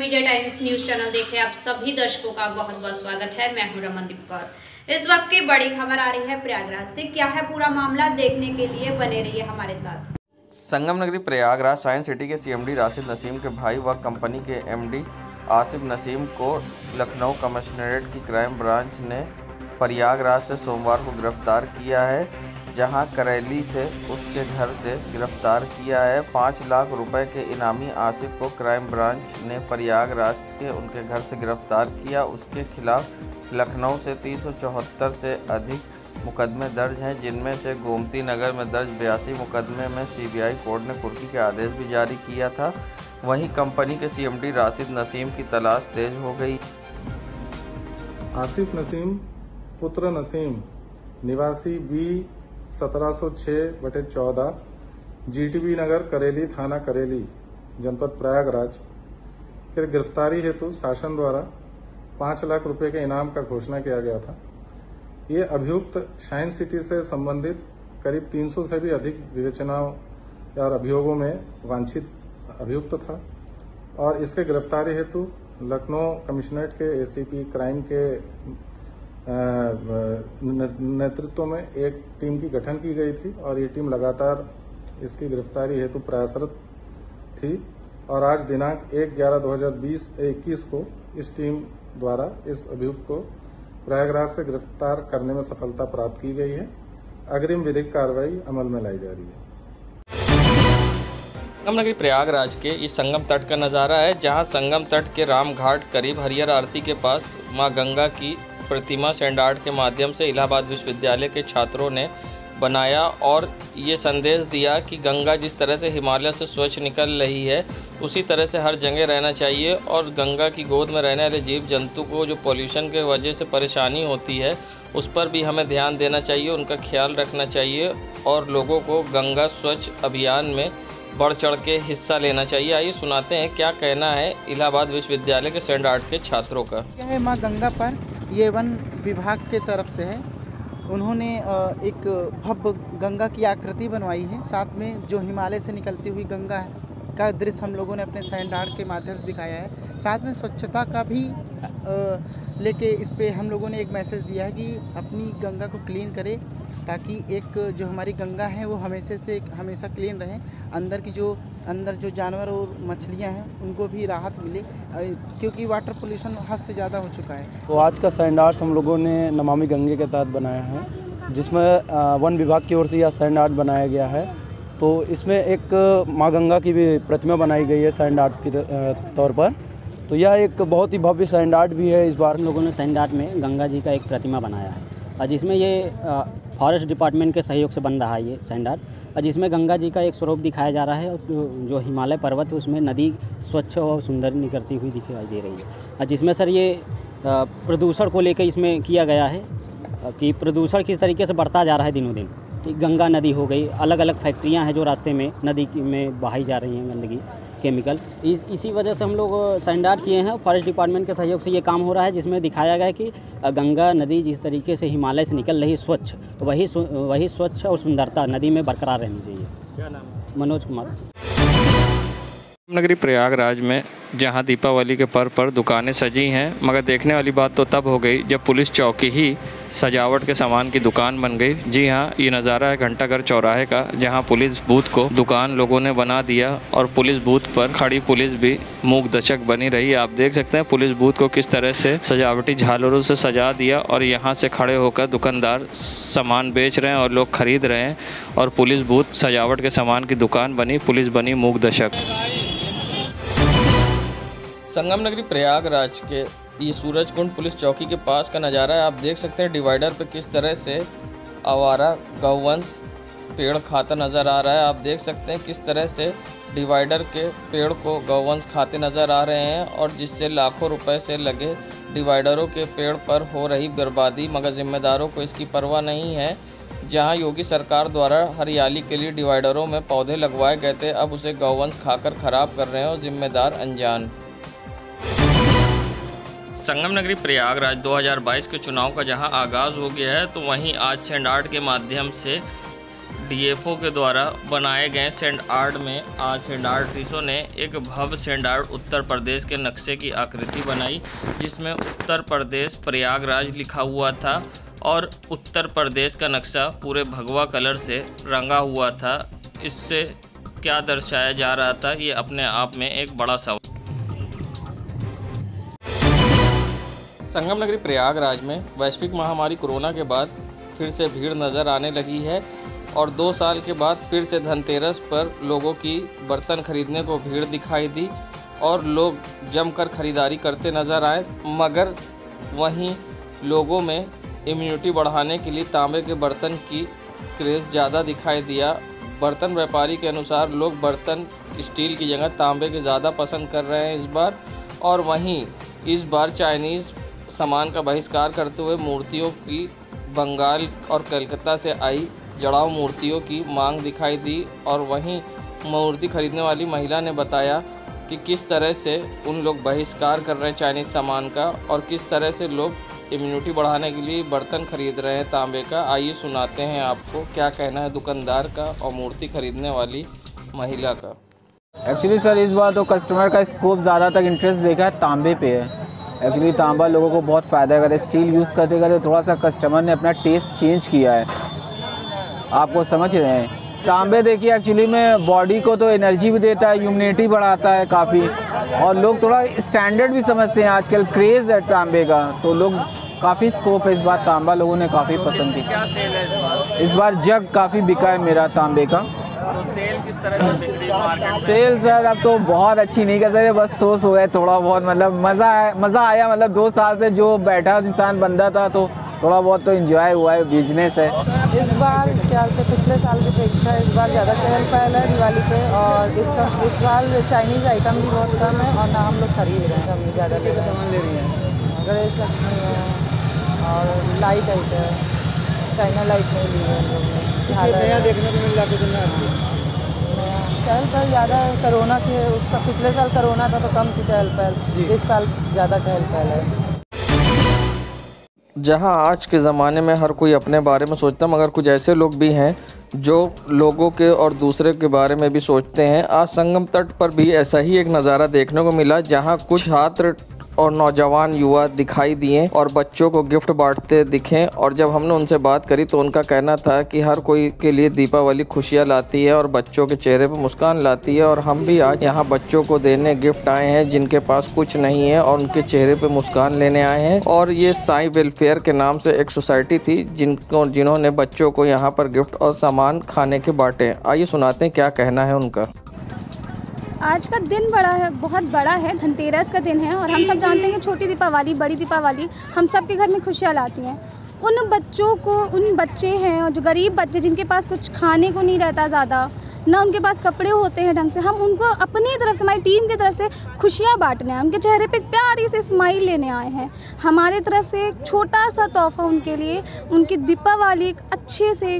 Media times news channel देखे आप सभी दर्शकों का बहुत बहुत स्वागत है। मैं हूं रमनदीप कौर। इस वक्त की बड़ी खबर आ रही है प्रयागराज से। क्या है पूरा मामला, देखने के लिए बने रहिए हमारे साथ। संगम नगरी प्रयागराज साइंस सिटी के सीएमडी राशिद नसीम के भाई व कंपनी के एमडी आसिफ नसीम को लखनऊ कमिश्नरेट की क्राइम ब्रांच ने प्रयागराज से सोमवार को गिरफ्तार किया है, जहां करेली से उसके घर से गिरफ्तार किया है। 5 लाख रुपए के इनामी आसिफ को क्राइम ब्रांच ने प्रयागराज के उनके घर से गिरफ्तार किया। उसके खिलाफ लखनऊ से 374 से अधिक मुकदमे दर्ज हैं, जिनमें से गोमती नगर में दर्ज 82 मुकदमे में सीबीआई कोर्ट ने कुर्की के आदेश भी जारी किया था। वहीं कंपनी के सीएमडी राशिद नसीम की तलाश तेज हो गई। आसिफ नसीम पुत्र नसीम निवासी बी 1706/14 जीटीबी नगर करेली थाना करेली जनपद प्रयागराज के गिरफ्तारी हेतु शासन द्वारा 5 लाख रुपए के इनाम का घोषणा किया गया था। ये अभियुक्त साइंस सिटी से संबंधित करीब 300 से भी अधिक विवेचनाओं और अभियोगों में वांछित अभियुक्त था और इसके गिरफ्तारी हेतु लखनऊ कमिश्नरेट के एसीपी क्राइम के नेतृत्व में एक टीम की गठन की गई थी और ये टीम लगातार इसकी गिरफ्तारी हेतु प्रयासरत थी और आज दिनांक 1/11/2021 को इस टीम द्वारा इस अभियुक्त को प्रयागराज से गिरफ्तार करने में सफलता प्राप्त की गई है। अग्रिम विधिक कार्रवाई अमल में लाई जा रही है। संगम नगरी प्रयागराज के इस संगम तट का नज़ारा है, जहां संगम तट के राम घाट करीब हरिहर आरती के पास मां गंगा की प्रतिमा सैंड आर्ट के माध्यम से इलाहाबाद विश्वविद्यालय के छात्रों ने बनाया और ये संदेश दिया कि गंगा जिस तरह से हिमालय से स्वच्छ निकल रही है, उसी तरह से हर जगह रहना चाहिए और गंगा की गोद में रहने वाले जीव जंतु को जो पॉल्यूशन के वजह से परेशानी होती है, उस पर भी हमें ध्यान देना चाहिए, उनका ख्याल रखना चाहिए और लोगों को गंगा स्वच्छ अभियान में बढ़ चढ़ के हिस्सा लेना चाहिए। आइए सुनाते हैं क्या कहना है इलाहाबाद विश्वविद्यालय के सैंड आर्ट के छात्रों का। यह है माँ गंगा पर, ये वन विभाग के तरफ से है। उन्होंने एक भव्य गंगा की आकृति बनवाई है, साथ में जो हिमालय से निकलती हुई गंगा है का दृश्य हम लोगों ने अपने सैंड आर्ट के माध्यम से दिखाया है। साथ में स्वच्छता का भी लेके इस पे हम लोगों ने एक मैसेज दिया है कि अपनी गंगा को क्लीन करें, ताकि एक जो हमारी गंगा है वो हमेशा क्लीन रहे। अंदर जो जानवर और मछलियां हैं उनको भी राहत मिले, क्योंकि वाटर पोल्यूशन हद से ज़्यादा हो चुका है। तो आज का सैंड आर्ट हम लोगों ने नमामि गंगे के तहत बनाया है, जिसमें वन विभाग की ओर से यह सैंड आर्ट बनाया गया है। तो इसमें एक माँ गंगा की भी प्रतिमा बनाई गई है सैंड आर्ट के तौर पर। तो यह एक बहुत ही भव्य सैंड आर्ट भी है। इस बार हम लोगों ने सैंड आर्ट में गंगा जी का एक प्रतिमा बनाया है और जिसमें ये फॉरेस्ट डिपार्टमेंट के सहयोग से बन रहा है ये सैंड आर्ट, और जिसमें गंगा जी का एक स्वरूप दिखाया जा रहा है और जो हिमालय पर्वत है उसमें नदी स्वच्छ और सुंदर निकलती हुई दिखाई दे रही है। और जिसमें सर ये प्रदूषण को लेकर इसमें किया गया है कि प्रदूषण किस तरीके से बढ़ता जा रहा है दिनों दिन। गंगा नदी हो गई, अलग अलग फैक्ट्रियां हैं जो रास्ते में नदी में बहाई जा रही हैं गंदगी केमिकल। इसी वजह से हम लोग सैंड आर्ट किए हैं। फॉरेस्ट डिपार्टमेंट के सहयोग से ये काम हो रहा है, जिसमें दिखाया गया है कि गंगा नदी जिस तरीके से हिमालय से निकल रही स्वच्छ, वही स्वच्छ और सुंदरता नदी में बरकरार रहनी चाहिए। क्या नाम है? मनोज कुमार। नगरी प्रयागराज में जहां दीपावली के पर्व पर दुकानें सजी हैं, मगर देखने वाली बात तो तब हो गई जब पुलिस चौकी ही सजावट के सामान की दुकान बन गई। जी हां, ये नज़ारा है घंटाघर चौराहे का, जहां पुलिस बूथ को दुकान लोगों ने बना दिया और पुलिस बूथ पर खड़ी पुलिस भी मूक दर्शक बनी रही। आप देख सकते हैं पुलिस बूथ को किस तरह से सजावटी झालरों से सजा दिया और यहाँ से खड़े होकर दुकानदार सामान बेच रहे हैं और लोग खरीद रहे हैं और पुलिस बूथ सजावट के सामान की दुकान बनी, पुलिस बनी मूक दर्शक। संगम नगरी प्रयागराज के ये सूरजकुंड पुलिस चौकी के पास का नज़ारा है। आप देख सकते हैं डिवाइडर पे किस तरह से आवारा गौवंश पेड़ खाता नज़र आ रहा है। आप देख सकते हैं किस तरह से डिवाइडर के पेड़ को गौवंश खाते नज़र आ रहे हैं और जिससे लाखों रुपए से लगे डिवाइडरों के पेड़ पर हो रही बर्बादी, मगर जिम्मेदारों को इसकी परवाह नहीं है। जहां योगी सरकार द्वारा हरियाली के लिए डिवाइडरों में पौधे लगवाए गए थे, अब उसे गौवंश खाकर खराब कर रहे हैं और जिम्मेदार अनजान। संगम नगरी प्रयागराज 2022 के चुनाव का जहां आगाज़ हो गया है, तो वहीं आज सैंड आर्ट के माध्यम से डीएफओ के द्वारा बनाए गए सैंड आर्ट में आज सैंड आर्टिस्टों ने एक भव्य सैंड आर्ट उत्तर प्रदेश के नक्शे की आकृति बनाई, जिसमें उत्तर प्रदेश प्रयागराज लिखा हुआ था और उत्तर प्रदेश का नक्शा पूरे भगवा कलर से रंगा हुआ था। इससे क्या दर्शाया जा रहा था, ये अपने आप में एक बड़ा सवाल। संगम नगरी प्रयागराज में वैश्विक महामारी कोरोना के बाद फिर से भीड़ नज़र आने लगी है और 2 साल के बाद फिर से धनतेरस पर लोगों की बर्तन खरीदने को भीड़ दिखाई दी और लोग जमकर खरीदारी करते नज़र आए। मगर वहीं लोगों में इम्यूनिटी बढ़ाने के लिए तांबे के बर्तन की क्रेज़ ज़्यादा दिखाई दिया। बर्तन व्यापारी के अनुसार लोग बर्तन स्टील की जगह तांबे के ज़्यादा पसंद कर रहे हैं इस बार। और वहीं इस बार चाइनीज़ सामान का बहिष्कार करते हुए मूर्तियों की बंगाल और कलकत्ता से आई जड़ाऊ मूर्तियों की मांग दिखाई दी। और वहीं मूर्ति खरीदने वाली महिला ने बताया कि किस तरह से उन लोग बहिष्कार कर रहे हैं चाइनीज़ सामान का और किस तरह से लोग इम्यूनिटी बढ़ाने के लिए बर्तन खरीद रहे हैं तांबे का। आइए सुनाते हैं आपको क्या कहना है दुकानदार का और मूर्ति खरीदने वाली महिला का। एक्चुअली सर इस बार तो कस्टमर का स्कोप ज़्यादातर इंटरेस्ट देखा है तांबे पे है। एक्चुअली तांबा लोगों को बहुत फ़ायदा करे। स्टील यूज़ करते करते थोड़ा सा कस्टमर ने अपना टेस्ट चेंज किया है, आपको समझ रहे हैं। तांबे देखिए एक्चुअली में बॉडी को तो एनर्जी भी देता है, इम्यूनिटी बढ़ाता है काफ़ी, और लोग थोड़ा स्टैंडर्ड भी समझते हैं। आजकल क्रेज़ है तांबे का, तो लोग काफ़ी स्कोप है इस बार। तांबा लोगों ने काफ़ी पसंद की। इस बार जग काफ़ी बिका है मेरा तांबे का। तो सेल किस तरह से बिक रही है मार्केट में? सेल सर अब तो बहुत अच्छी नहीं कर सकते, बस सोच हो है थोड़ा बहुत, मतलब मज़ा आया। मतलब 2 साल से जो बैठा इंसान बंदा था तो थोड़ा बहुत तो एंजॉय हुआ है, बिजनेस है। इस बार क्या पिछले साल की अपेक्षा इस बार ज़्यादा चहल पहल है दिवाली पे, और इस साल चाइनीज़ आइटम भी बहुत कम है और ना हम लोग खरीद रहे हैं, हम ज़्यादा ले सामान ले रही हैं। गणेश लक्ष्मी है और लाइट है, चाइना लाइट नहीं ली है हम लोग ने। नया देखने को मिल रहा है कितना अच्छी चहल पहल ज़्यादा है। कोरोना के उसका पिछले साल कोरोना था तो कम थी चहल पहल, इस साल ज़्यादा चहल पहल है। जहां आज के ज़माने में हर कोई अपने बारे में सोचता, मगर कुछ ऐसे लोग भी हैं जो लोगों के और दूसरे के बारे में भी सोचते हैं। आज संगम तट पर भी ऐसा ही एक नज़ारा देखने को मिला, जहां कुछ छात्र और नौजवान युवा दिखाई दिए और बच्चों को गिफ्ट बांटते दिखे। और जब हमने उनसे बात करी तो उनका कहना था कि हर कोई के लिए दीपावली खुशियाँ लाती है और बच्चों के चेहरे पर मुस्कान लाती है। और हम भी आज यहाँ बच्चों को देने गिफ्ट आए हैं जिनके पास कुछ नहीं है और उनके चेहरे पर मुस्कान लेने आए हैं। और ये साई वेलफेयर के नाम से एक सोसाइटी थी जिन्होंने बच्चों को यहाँ पर गिफ्ट और सामान खाने के बांटे। आइए सुनाते हैं क्या कहना है उनका। आज का दिन बहुत बड़ा है, धनतेरस का दिन है और हम सब जानते हैं कि छोटी दीपावली बड़ी दीपावली हम सब के घर में खुशियाँ लाती हैं। उन बच्चे हैं जो गरीब बच्चे जिनके पास कुछ खाने को नहीं रहता ज़्यादा, ना उनके पास कपड़े होते हैं ढंग से, हम उनको अपनी तरफ से, हमारी टीम की तरफ से खुशियाँ बांटने हैं। उनके चेहरे पे प्यारी से स्माइल लेने आए हैं। हमारे तरफ से एक छोटा सा तोहफा उनके लिए, उनकी दीपावली अच्छे से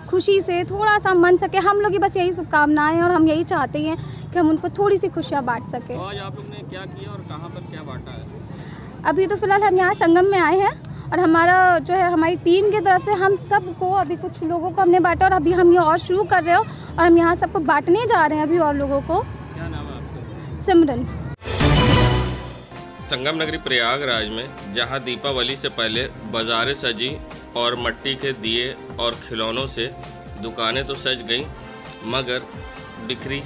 खुशी से थोड़ा सा मन सके, हम लोग की बस यही शुभकामनाएं हैं और हम यही चाहते हैं कि हम उनको थोड़ी सी खुशियाँ बांट सकें। आज आप लोग ने क्या किया और कहाँ पर क्या बांटा है? अभी तो फ़िलहाल हम यहाँ संगम में आए हैं और हमारा जो है हमारी टीम की तरफ से हम सबको अभी कुछ लोगों को हमने बांटा और अभी हम ये और शुरू कर रहे हो और हम यहाँ सबको बांटने जा रहे हैं अभी और लोगों को। क्या नाम है आपका? सिमरन। संगम नगरी प्रयागराज में जहां दीपावली से पहले बाज़ारें सजी और मिट्टी के दिए और खिलौनों से दुकानें तो सज गईं, मगर बिक्री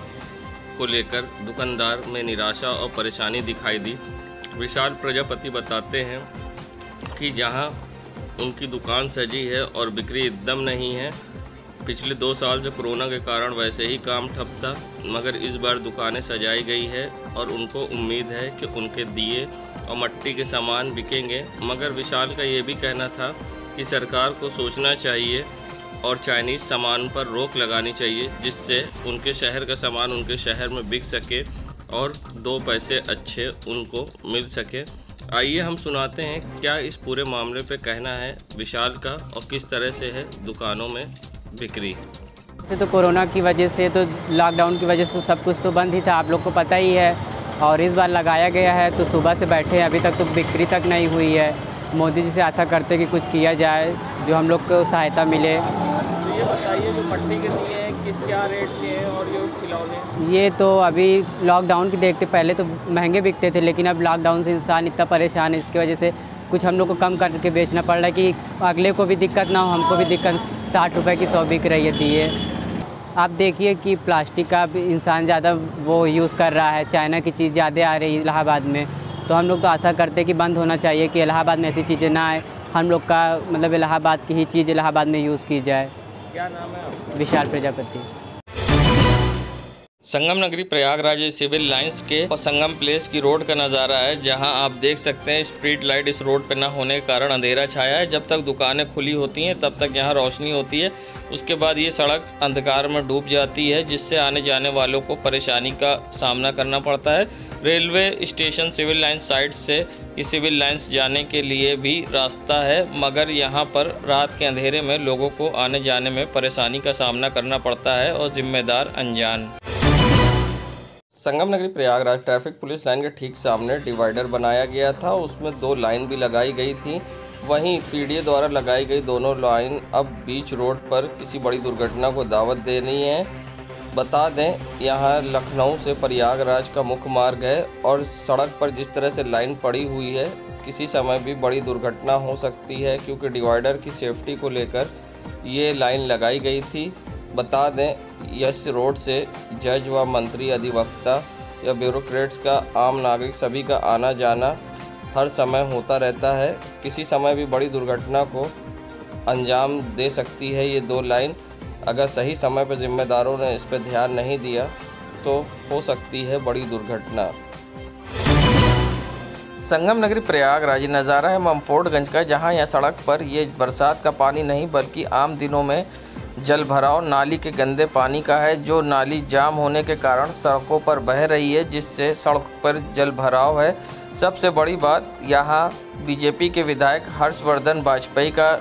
को लेकर दुकानदार में निराशा और परेशानी दिखाई दी। विशाल प्रजापति बताते हैं कि जहां उनकी दुकान सजी है और बिक्री एकदम नहीं है। पिछले 2 साल से कोरोना के कारण वैसे ही काम ठप था, मगर इस बार दुकानें सजाई गई है और उनको उम्मीद है कि उनके दिए और मिट्टी के सामान बिकेंगे। मगर विशाल का ये भी कहना था कि सरकार को सोचना चाहिए और चाइनीज़ सामान पर रोक लगानी चाहिए, जिससे उनके शहर का सामान उनके शहर में बिक सके और 2 पैसे अच्छे उनको मिल सके। आइए हम सुनाते हैं क्या इस पूरे मामले पे कहना है विशाल का और किस तरह से है दुकानों में बिक्री। तो कोरोना की वजह से, तो लॉकडाउन की वजह से सब कुछ तो बंद ही था, आप लोग को पता ही है। और इस बार लगाया गया है तो सुबह से बैठे हैं, अभी तक तो बिक्री तक नहीं हुई है। मोदी जी से आशा करते कि कुछ किया जाए, जो हम लोग को सहायता मिले। बताइए जो पट्टी के दिए हैं किस क्या रेट के हैं और जो खिलौने? ये तो अभी लॉकडाउन के देखते पहले तो महंगे बिकते थे, लेकिन अब लॉकडाउन से इंसान इतना परेशान है, इसकी वजह से कुछ हम लोग को कम करके बेचना पड़ रहा है कि अगले को भी दिक्कत ना हो, हमको भी दिक्कत। 60 रुपये की 100 बिक रही है दिए। आप देखिए कि प्लास्टिक का इंसान ज़्यादा वो यूज़ कर रहा है, चाइना की चीज़ ज़्यादा आ रही है इलाहाबाद में, तो हम लोग तो आशा करते हैं कि बंद होना चाहिए कि इलाहाबाद में ऐसी चीज़ें ना आए, हम लोग का मतलब इलाहाबाद की ही चीज़ इलाहाबाद में यूज़ की जाए। क्या नाम है आपका? विशाल प्रजापति। संगम नगरी प्रयागराज सिविल लाइंस के संगम प्लेस की रोड का नज़ारा है, जहां आप देख सकते हैं स्ट्रीट लाइट इस रोड पे ना होने के कारण अंधेरा छाया है। जब तक दुकानें खुली होती हैं तब तक यहां रोशनी होती है, उसके बाद ये सड़क अंधकार में डूब जाती है, जिससे आने जाने वालों को परेशानी का सामना करना पड़ता है। Railway station civil lines side से इस सिविल लाइंस जाने के लिए भी रास्ता है, मगर यहाँ पर रात के अंधेरे में लोगों को आने जाने में परेशानी का सामना करना पड़ता है और जिम्मेदार अनजान। संगम नगरी प्रयागराज ट्रैफिक पुलिस लाइन के ठीक सामने डिवाइडर बनाया गया था, उसमें 2 लाइन भी लगाई गई थी। वहीं पीडीए द्वारा लगाई गई दोनों लाइन अब बीच रोड पर किसी बड़ी दुर्घटना को दावत दे रही हैं। बता दें, यहाँ लखनऊ से प्रयागराज का मुख्य मार्ग है और सड़क पर जिस तरह से लाइन पड़ी हुई है, किसी समय भी बड़ी दुर्घटना हो सकती है, क्योंकि डिवाइडर की सेफ्टी को लेकर ये लाइन लगाई गई थी। बता दें, इस रोड से जज व मंत्री, अधिवक्ता या ब्यूरोक्रेट्स का, आम नागरिक सभी का आना जाना हर समय होता रहता है। किसी समय भी बड़ी दुर्घटना को अंजाम दे सकती है ये 2 लाइन। अगर सही समय पर जिम्मेदारों ने इस पर ध्यान नहीं दिया तो हो सकती है बड़ी दुर्घटना। संगम नगरी प्रयागराज नज़ारा है ममफोर्डगंज का, जहां यह सड़क पर ये बरसात का पानी नहीं बल्कि आम दिनों में जल भराव नाली के गंदे पानी का है, जो नाली जाम होने के कारण सड़कों पर बह रही है, जिससे सड़क पर जल भराव है। सबसे बड़ी बात, यहाँ बीजेपी के विधायक हर्षवर्धन वाजपेयी का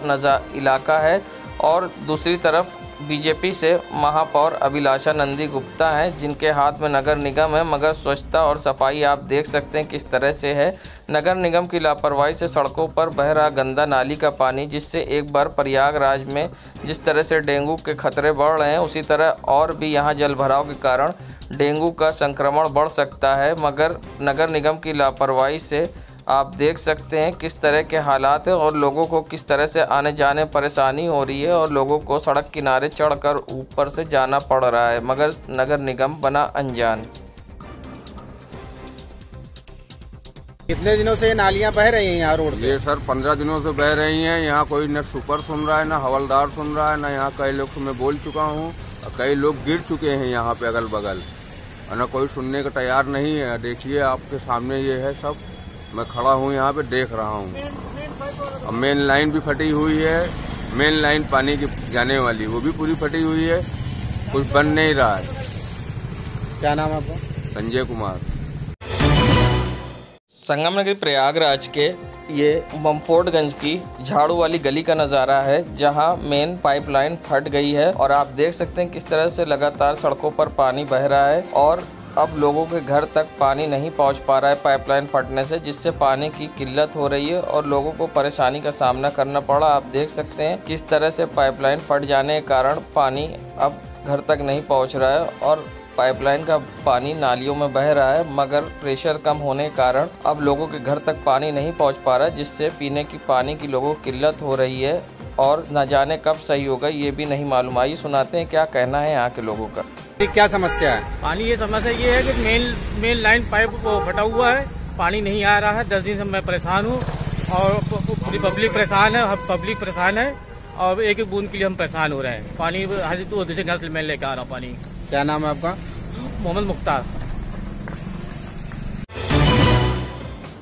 इलाका है और दूसरी तरफ बीजेपी से महापौर अभिलाषा नंदी गुप्ता हैं, जिनके हाथ में नगर निगम है, मगर स्वच्छता और सफाई आप देख सकते हैं किस तरह से है। नगर निगम की लापरवाही से सड़कों पर बह रहा गंदा नाली का पानी, जिससे एक बार प्रयागराज में जिस तरह से डेंगू के खतरे बढ़ रहे हैं, उसी तरह और भी यहाँ जल भराव के कारण डेंगू का संक्रमण बढ़ सकता है। मगर नगर निगम की लापरवाही से आप देख सकते हैं किस तरह के हालात हैं और लोगों को किस तरह से आने जाने परेशानी हो रही है और लोगों को सड़क किनारे चढ़कर ऊपर से जाना पड़ रहा है, मगर नगर निगम बना अनजान। कितने दिनों से ये नालियां बह रही हैं यहाँ रोड पे? ये सर 15 दिनों से बह रही हैं। यहाँ कोई न सुपर सुन रहा है, न हवलदार सुन रहा है, न यहाँ कई लोग मैं बोल चुका हूँ, कई लोग गिर चुके हैं यहाँ पे अगल बगल, और न कोई सुनने को तैयार नहीं है। देखिए आपके सामने ये है सब, मैं खड़ा हूँ यहाँ पे देख रहा हूँ। मेन लाइन भी फटी हुई है, मेन लाइन पानी की जाने वाली वो भी पूरी फटी हुई है, कुछ बन नहीं रहा है। क्या नाम है आपका? संजय कुमार। संगम नगरी प्रयागराज के ये ममफोर्डगंज की झाड़ू वाली गली का नज़ारा है, जहां मेन पाइपलाइन फट गई है और आप देख सकते हैं किस तरह से लगातार सड़कों पर पानी बह रहा है और अब लोगों के घर तक पानी नहीं पहुंच पा रहा है पाइपलाइन फटने से, जिससे पानी की किल्लत हो रही है और लोगों को परेशानी का सामना करना पड़ा। आप देख सकते हैं किस तरह से पाइपलाइन फट जाने के कारण पानी अब घर तक नहीं पहुंच रहा है और पाइपलाइन का पानी नालियों में बह रहा है, मगर प्रेशर कम होने के कारण अब लोगों के घर तक पानी नहीं पहुंच पा रहा है, जिससे पीने की पानी की लोगों को किल्लत हो रही है और न जाने कब सही होगा ये भी नहीं मालूम। आइए सुनाते हैं क्या कहना है यहाँ के लोगों का। क्या समस्या है? पानी ये समस्या ये है कि मेन लाइन पाइप फटा हुआ है, पानी नहीं आ रहा है। 10 दिन से मैं परेशान हूँ और पूरी पब्लिक परेशान है और एक एक बूंद के लिए हम परेशान हो रहे हैं। पानी हाजिर तो दूसरे घर से मैं लेकर आ रहा हूँ पानी। क्या नाम है आपका? मोहम्मद मुख्तार।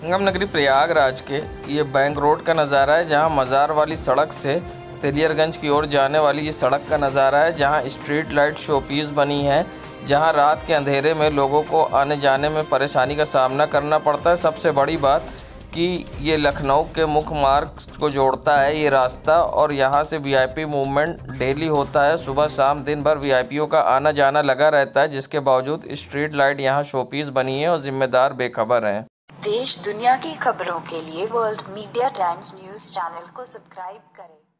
संगम नगरी प्रयागराज के ये बैंक रोड का नज़ारा है, जहां मज़ार वाली सड़क से तेलियरगंज की ओर जाने वाली ये सड़क का नज़ारा है, जहां स्ट्रीट लाइट शोपीस बनी है, जहां रात के अंधेरे में लोगों को आने जाने में परेशानी का सामना करना पड़ता है। सबसे बड़ी बात कि ये लखनऊ के मुख्य मार्ग को जोड़ता है ये रास्ता और यहाँ से वीआईपी मूवमेंट डेली होता है। सुबह शाम दिन भर वीआईपीओ का आना जाना लगा रहता है, जिसके बावजूद स्ट्रीट लाइट यहाँ शोपीस बनी है और जिम्मेदार बेखबर हैं। देश दुनिया की खबरों के लिए world media times news channel को सब्सक्राइब करें।